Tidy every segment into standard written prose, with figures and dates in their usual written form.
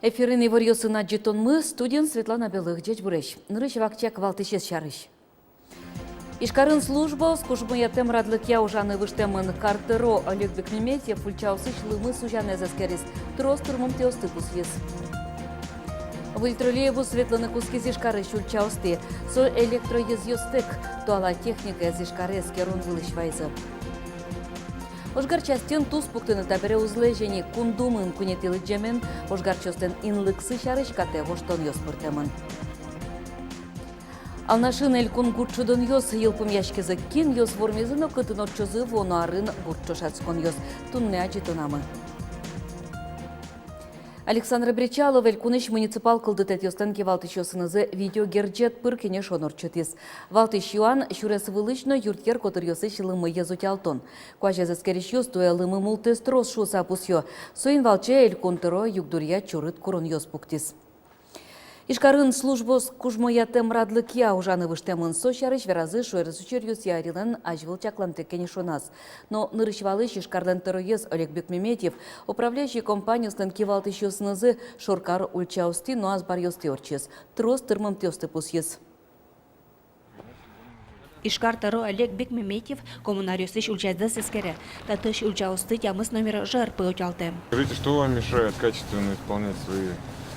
Эфирин иварьосына жетонмы студент Светлана Белых Джечбуреш. Нырыч вакчак валтышес шарыш. Ишкарын служба скушмыя тем радлыкя ужаны выштемын картеро Олег Бекмеметьев ульчаусыч лымы сужаны заскерис трос турмым теостыпус ес. Выльтролееву Светланы кускиз ишкарыш ульчаусты со электроезъёстык туала техника зишкарес керун вылыш вайзы. Ошгар частен туз пуктыны табере узлежени кундумын кунетилы джемен, ошгар частен инлыксы шарыш кате воштон йоспыртемын. Алнашын эль кун гурчудон йос йылпым яшкезы кин йос вормезыно кытын отчозы вонарын гурчошацкон йос тунне аджитонамы. Александр Бричалов элькуныш муниципал кылдытет йостен валтыш йосынызы видео герджет пыр кене шонорчытис. Валтыш юан шурес вылычно юрткер котыр йосы шылымы езутялтон. Куажезы скериш йос туя лымы мултес трос шуса пусьё. Соин валче элькунтыро югдурья чурыт курон йос пуктис. Ишкарын службос кужмоя темрадлыкья ужаны выштемын сощарыш веразы шуэры сучерьюс ярилен ажвыл чакланты кенешонас. Но нырышвалыш ишкарлен тырыез Олег Бекмеметьев, управляющий компаниястан кивалтыш йосынызы шоркар ульчаусти, но аз бар йосты орчес. Трос тырмым тёсты пусьез. Ишкартаро Олег Бекмеметьев коммунарийсыш ульчазды сескере. Татыш ульчаусты тямыс номер ЖРП утялты. Скажите, что вам мешает качественно исполнять свои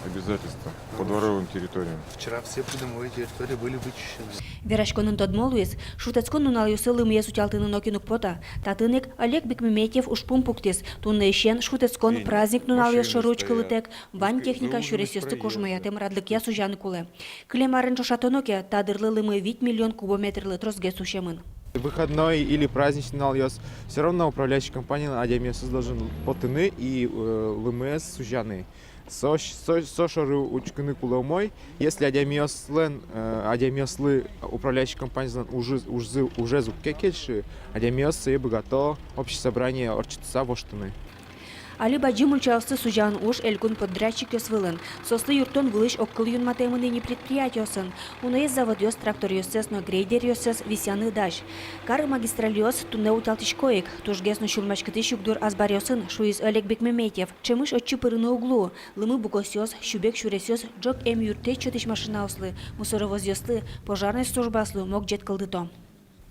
обязательства по дворовым территориям? Вчера все придомовые территории были вычищены. Верашконын тодмолуис, шутецкон нунал юсылым езутялтыны нокинук пота. Татыник Олег Бекмеметьев ушпум пуктис. Тунны ищен шутецкон праздник нунал юсы ручкылытек, вань техника шурес юсты кожмаятым радлыкья сужаны куле. Клемарын шошатоноке тадырлылымы 8 миллион кубометрлы тросге сущемын. Выходной или праздничный налъёс, все равно управляющая компания Адямесус должен потыны и ЛМС сужаны. Сошоры учканы куломой, если Адямеслы управляющая компания уже зуккекельши, Адямесы бы готов общее собрание орчица воштаны. Али баджим ульчаусты сужан уж элькун подрядчик ёсвылын. Сослы юртон вылыш оккыл юн матемыны не предприятиосын. Унаез завод ёс, трактор ёсес, но грейдер ёсес, висяны даш. Кары магистраль ёс, тунне уталтышкоек. Тужгесно шулмачкыты щукдур азбар ёсын, шуиз Олег Бекмеметьев. Чемыш отчы пырыны углу. Лымы букос ёс, щубек шурес ёс, джок эм юрте чотыш машина услы. Мусоровоз ёслы, пожарной службаслы мог джет кылдыто.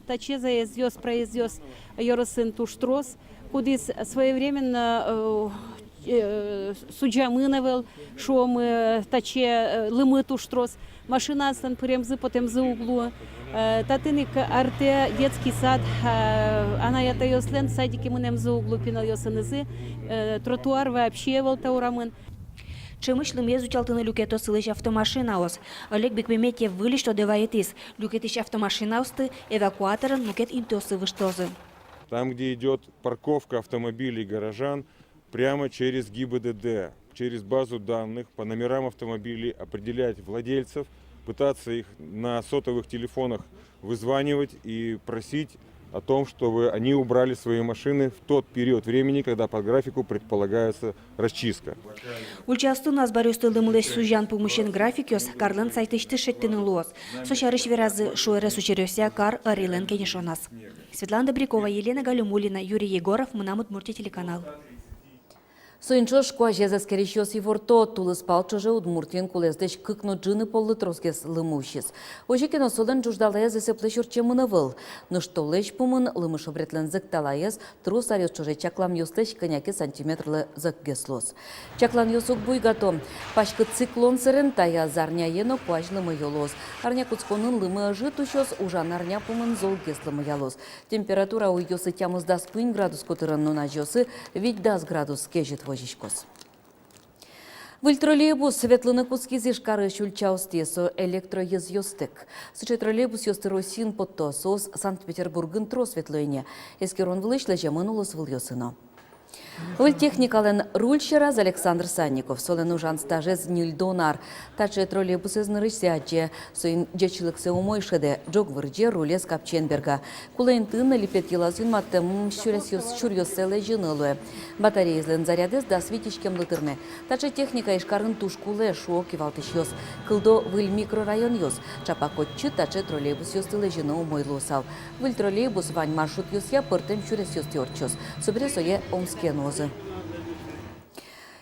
Тачеза ёс, проез ёс, ёрысын туштрос. Кудис своевременно судья мынывал, что мы таче лымы туштрос, машина стан премзы, потом за углу. Татыник арте детский сад, она это ёслен, садики мы за углу пинал ёсынызы, тротуар вообще вал таурамын. Чемышлым езутялтыны люкето сылыш автомашина ос. Олег Бекмеметьев вылиш, что деваетис. Люкетиш автомашина усты, эвакуаторын лукет интосы выштозы. Там, где идет парковка автомобилей горожан, прямо через ГИБДД, через базу данных по номерам автомобилей определять владельцев, пытаться их на сотовых телефонах вызванивать и просить о том, чтобы они убрали свои машины в тот период времени, когда по графику предполагается расчистка. Ульчасту нас барюсты лымылыш сужан помощен графикёс, карлын сайтышты шеттыны луос. Сошарыш веразы шуэре сучерёся кар арилен кенешонас. Светлана Добрякова, Елена Галюмулина, Юрий Егоров, Мынамут Мурти телеканал. Соинчош куажеза скерещос и ворто тулыс палчоже удмуртин кулездеш кыкно джины поллы тросгес лымущис. Ожекено содан джуждалаез эсеплеш урчемынывыл. Ныштолеш пумын лымыш обретлен зыкталаез трус арёс чоже чаклам ёстеш коняки сантиметрлы зыкгеслос. Чаклан ёсук буйгато. Пашкы циклон сырен тая зарня ено куаж лымы ёлос. Арня куцконын лымы ажы тушос ужан арня пумын золгес лымы ялос. Температура у ёсы тямыз дас пын градус котырын нуна жёсы, ведь дас градус кежит Выльтролейбус светлыны кускиз ишкары шульчаустесо электроезъёстык. Сычы троллейбус ёсты Росин подто сос Санкт-Петербургын тро светлыйне. Эскерон вылышлы жемын улыс выл ёсыно. Өл техникален рульшераз Александр Санников, солен ужан стажез Нильдонар, таче троллейбусы знырышсе аджи, соин джечилыксе умойшеде, джог вырже рулез Капченберга. Кулайн тынна липет елазын маттым шурьоселе жынылуэ. Батареизлен зарядыз да свитичкем лытырны. Таче техника ишкарын тушкуле шуок ивалтыш йос. Кылдо выл микрорайон йос. Чапакотчы таче троллейбус йостыле жыны умойлусал. Выл троллейбус вань маршрут йосья пыртем шурес йостёрчос. Собре сое омскен озы.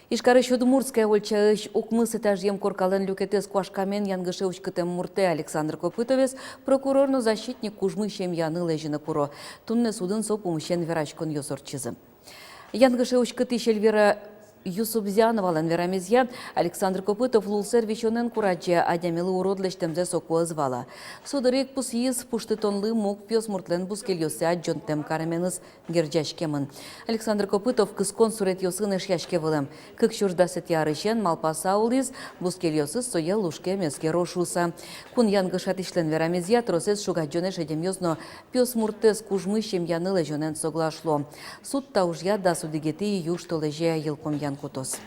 Ишкары Удмуртская ольчаыш укмыс этажем коркален люкетес квашкамен янгыше учкытем мурте Александр Копытовес прокурорно защитник кужмы яны лежины пуро. Тунне судын со помощен верачкон йосорчизы. Янгыше учкыты шельвера Юсубзяновален верамезья Александр Копытов лулсер вещонен кураджи адямилы уродлештемзе соку звала. Судырек пусиз пуштытонлы мог пьес муртлен бускельосе аджонтем караменыз герджашкемын. Александр Копытов кыскон сурет йосын эшяшкевылым. Кык шурдасет ярышен малпасаулиз бускельосыз соя лушке меске рошуса. Кун янгышат ишлен верамезья тросез шугаджонеш адемьозно пьес муртез кужмы яны лежонен соглашло. Суд таужья да судигети юшто леже елком Кутос.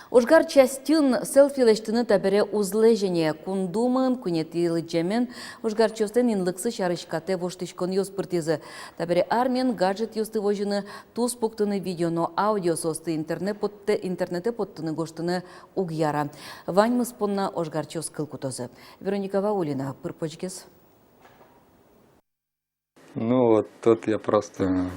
Ужгар частин селфилештіні табере узлежене кундумын, кунетилы джемен, ужгар чостен инлыксы шарышкате воштышкон йоспыртизы. Табере армен гаджет йосты вожыны туз поктыны видеоно аудио состы интернете поттыны гоштыны угьяра. Вань спонна ужгар чост кылкутозы. Вероника Ваулина, пырпочкес. Ну вот тут я просто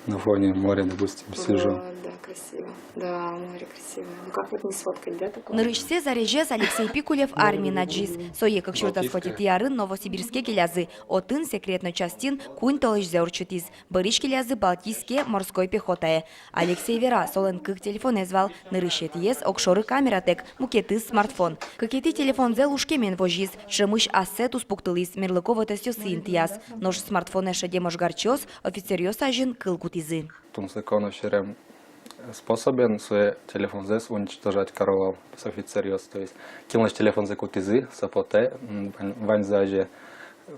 на фоне моря, допустим, сижу. Да, красиво. Да, море красивое. Ну как вот не сфоткать, да, такое? Нырышсе зарежез Алексей Пикулев армии наджиз. Сое как шурда схватит ярын Новосибирске келязы. Отын секретной частин кунь толыш зеурчутиз. Бариш келязы Балтийске морской пехотае. Алексей Вера солен кык телефон звал. Нырышет ез окшоры камератек, мукеты смартфон. Кыкети телефон зе лушкемен вожиз. Шемыш ассет успуктылиз. Мерлыковата сёсын тияз. Нож смартфон эшеде можгарчоз, офицер сажен кылкутизы. Тун законов шерем способен свой телефон здесь уничтожать коровал с офицериос. То есть кинуть телефон за кутизы, сапоте, вань заже,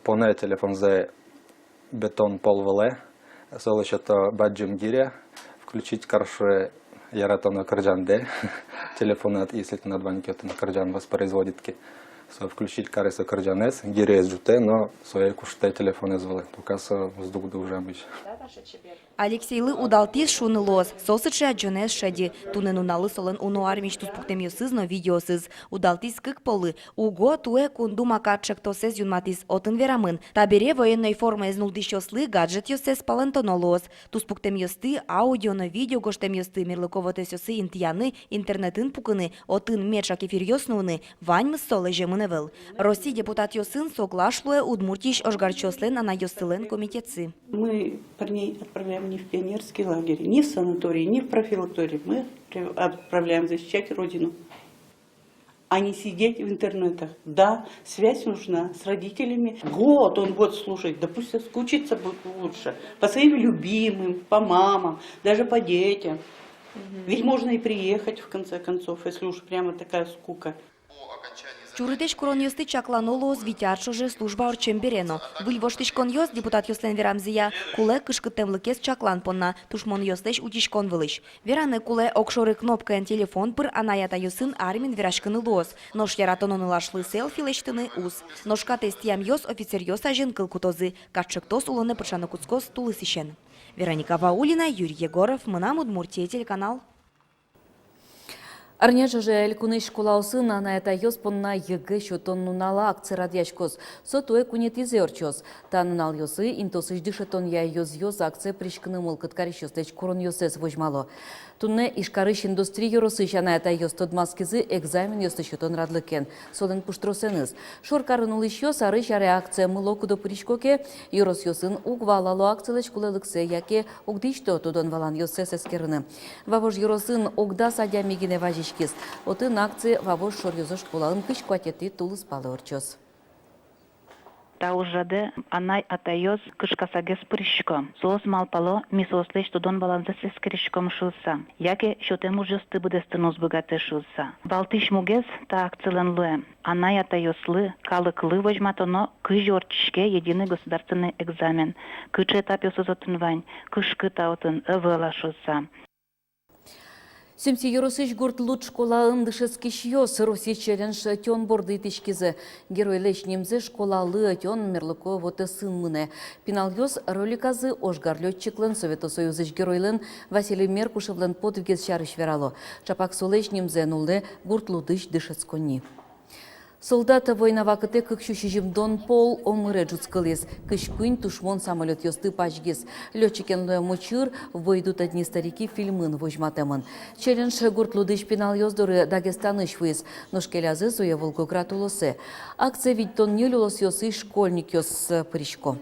полная телефон за бетон пол веле, солоше то баджим гиря, включить карше яратона карджанде, телефонат, если ты на дваньке, то на карджан воспроизводит ки. Включить каресо карджанес, гиря жуте, но свои куште телефоны звали. Пока со вздух уже обычно. Алексейлы удалтиз шуны лоз, сосычы аджонес шади, туненуналы солын уну армич туспуктемьосыз, но видеосыз. Удалтиз кык полы, уго туэ кунду макатшек тосез юнматиз отын верамын. Табере военной формы изнулдыщослы гаджет йосез палентоно лоз. Туспуктемьосты, аудионо видео гоштемьосты мирлыковотесёсы интияны, интернетын пукыны, отын мечак эфир йоснуны, ваньмыз солы жемыневел. Россий депутат йосын соглашлуэ удмуртиш ожгарчослен анайосылен комитетсы. Мы парней отправляем не в пионерский лагерь, не в санаторий, не в профилакторий. Мы отправляем защищать Родину, а не сидеть в интернетах. Да, связь нужна с родителями. Он год слушает, да пусть соскучиться будет лучше. По своим любимым, по мамам, даже по детям. Ведь можно и приехать в конце концов, если уж прямо такая скука. Чурытеш куроньосты чакланолоз витяршоже служба орчемберено. Выльвоштишкон йос депутат йослен верамзия, куле кышкытемлыкес чаклан понна, тушмон йостеш утишкон вылыш. Вераны куле окшоры кнопкаен телефон пыр анаята йосын армин верашкыны лоз. Нош яратононылашлы селфи лештыны уз. Ношка тестиям йос офицер йос ажен кылкутозы. Катшыктос улоны пыршаны куцкос тулысишен. Вероника Ваулина, Юрий Егоров, Мынам Удмуртия, телеканал. Арнежа же элькуныш школаусын ана это йоспонна йыгы шотоннунала акция радьяшкос. Сотуэ кунетизе орчос. Таннал йосы интосыш дышетон я йоз акция пришкыны мылкыткари шостеч курон йосес вожмало. Тунне ишкарыш индустрия йоросыш ана это йостодмаскизы экзамен йостышетон радлыкен. Солен пуштросеныз. Шоркарын улыш йос арыш аре акция мылокудо пришкоке йорос йосын угвалало акциялыш кулелыксе яке угдишто тодон валан йосес эскерыны. Вавож йоросын огда садя мигине важиш Отын акции вавош шорьозош кулалым кыш кватети тулыс палы орчос. та ужаде анай атайоз кышкасагес пришко. Соос малпало мисослеш тодон баланзесес кришком шулса. Яке шотем ужасты будестынус богате шулса. Балтиш мугез та акцелен луэ. Анай атайослы, калыклы вожматоно кыжорчишке единый государственный экзамен. Кычы этап ёсозотын вань, кышкы таутын ывыла шулса. Семси Еросыш гурт луд школа ындышески шьёс Россия челлендж тён борды тишкизе. Герой леш немзе школалы тён мерлыко воты сын мыне. Пинал ёс роликазы ошгар лётчиклен Совета Союзыш геройлен Василий Меркушевлен подвигез шарыш верало. Чапак солеш немзе нулде гурт лудыш дышецкони. Солдата война вакыте кыкшушижим Дон Пол омыре джуцкылес. Кышкуин тушмон самолет ёсты пачгес. Лётчикен луя мучыр в бой идут одни старики фильмын вожматемын. Челлендж гурт лудыш пенал ёздоры Дагестаныш выз. Ношкелязы зоя Волгоград улосы. Акция ведь тон не лулос ёсы школьник ёс пришко.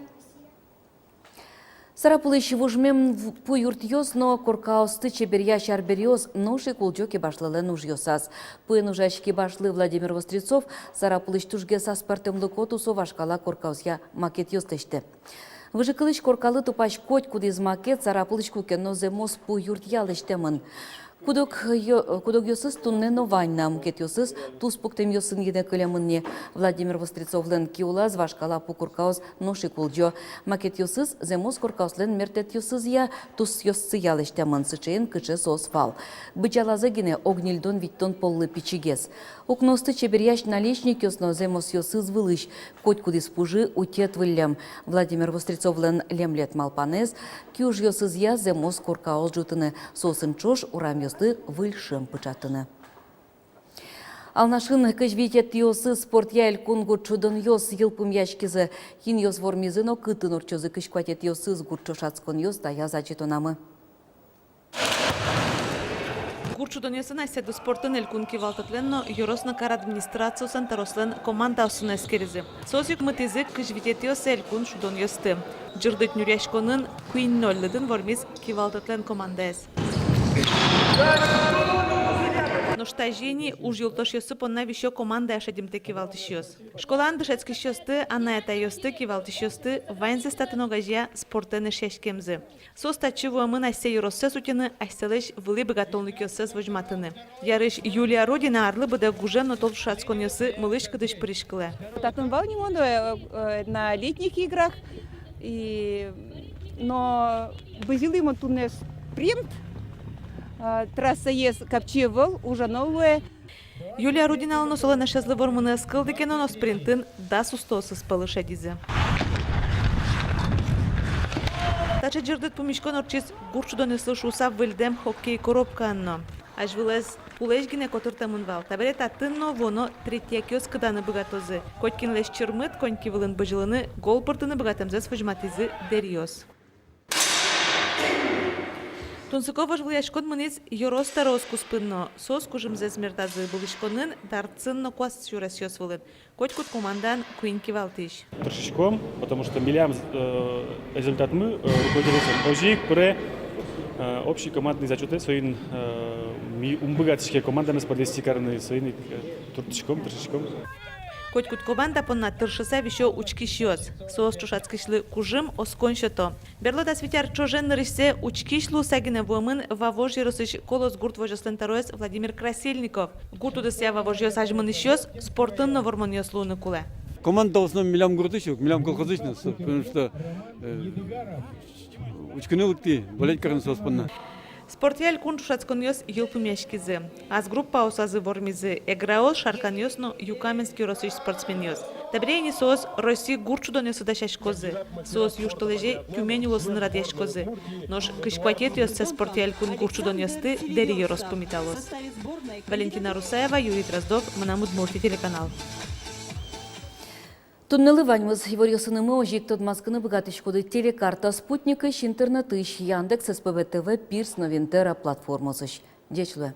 Сарапулыш вужмем пу юрт ёс, но коркаосты чеберья шарберьёс ноши кулджоки башлылен уж ёсас. Пын ужачки башлы Владимир Вострецов Сарапулыш тужге саспартем лыкоту совашкала коркаосья макет ёстеште. Выжикылыш коркалы тупаш коть кудиз макет Сарапулыш кукенно земос пу юрт ялештемын. Кудок ёсыз тунне нованьна мкет ёсыз туз пуктем ёсын еде кылемынне. Владимир Вострецов лен киулаз вашкала пу куркаус ноши кулджо. Макет ёсыз земос куркаус лен мертет ёсыз я туз ёссы ялештемын сычен кычы сос фал. Бычалазы гине огнильдон виттон поллы пичигес. Укносты чеберяш наличник ёсно земос ёсыз вылыш. Коть кудис пужи утет вылем. Владимир Вострецов лен лемлет малпанез. Кюж ёсыз я земос куркаус жутыны сосын чош урам выльшем пычатыны. Алнашын кыжвитет ёсы спорт яэль кунгу чудын ёс йылпым яшкизы. Хин ёс вормизыно кытын урчозы кышкватет ёсыз гурчошацкон ёс да язачетонамы. Гурчудон ёсын айседу спортын элькунки валтытленно ёросно кар администрациясын тарослен команда усын эскеризы. Созюк мытызы кыжвитет ёсы элькун шудон ёсты. Жырдык нүряшконын куин ноллыдын вормиз кивалтытлен команда эс. Но штажени уж юлтош ёсы понна вищо команда ашадимте кивалтыш ёс. Школан дышецки ёсты, ана это ёсты кивалтыш ёсты, вайнзе статыно гажья спортены шешкемзы. Состачиву мы на сей россе сутины, айселеш вылы богатолник ёсы свожматыны. Ярыш Юлия Родина арлы быда гуже, но тол шацкон ёсы мылыш кыдыш пришкыле. Татын волним на летних играх, но базилы мы тут спринт. Трасса есть капчевал, уже новая. Юлия Рудина ално солена шезлы вормыны скылдыкен, но спринтын да сустосы спалыша дизе. Таче жырдыт помишкон орчиз гурчудон ыслыш уса выльдем хоккей коробка анно. Аж вылез пулешгине котыртамын вал. Табере таттынно воно третьяк ёс кыданы богатозы. Коткин леш чырмыт, коньки вылын быжылыны, гол пыртыны богатемзе свыжматизы дерьёс. Тунсыкова жвлияшкон мынец ёроста роску спынно. Сос кужымзе смертазы булышконын дарцынно квас шурас ёсвылын. Котькут командан куинки валтыш. Трешечком, потому что милям результат мы руководителям ожик пре общий командный зачет своим умбогатышке команда нас подвести карны своим туртичком, трешечком. Котькут команда понна тыршыса вищо учки шьёс. Соос чушацкишлы кужым осконшото. Берлода свитяр чожен рысе учкишлу сагине вомын вавож еросыш колос гурт вожеслен тароес Владимир Красильников. Гурту десya вавож ёс ажмын ишёс спортын вормон ёслуны куле. Команда в основном милям гуртышек, милям колхозычный, потому что учкинылыкты, болеть карны соос понна. Спортял кун шацкон ёс йылпым яшкизы. Аз группа осазы вормизы. Эграол шаркан ёс, но юкаменский росыш спортсмен ёс. Табрейни соос России гурчудон ёсы дашашкозы. Соос юштолеже тюмень улосын рад яшкозы. Нож кышкватет ёс се спортял кун гурчудон ёсты дери ёрос помиталос. Валентина Русаева, Юрий Дроздов, Манамуд-Мурти телеканал. Туннелы ваньмыз еворьосынымы ожик тодмаскыны богатыш коды телекарта спутника интернетыш Яндекс СПБ ТВ Пирс Новинтера платформосыш. Дечлы.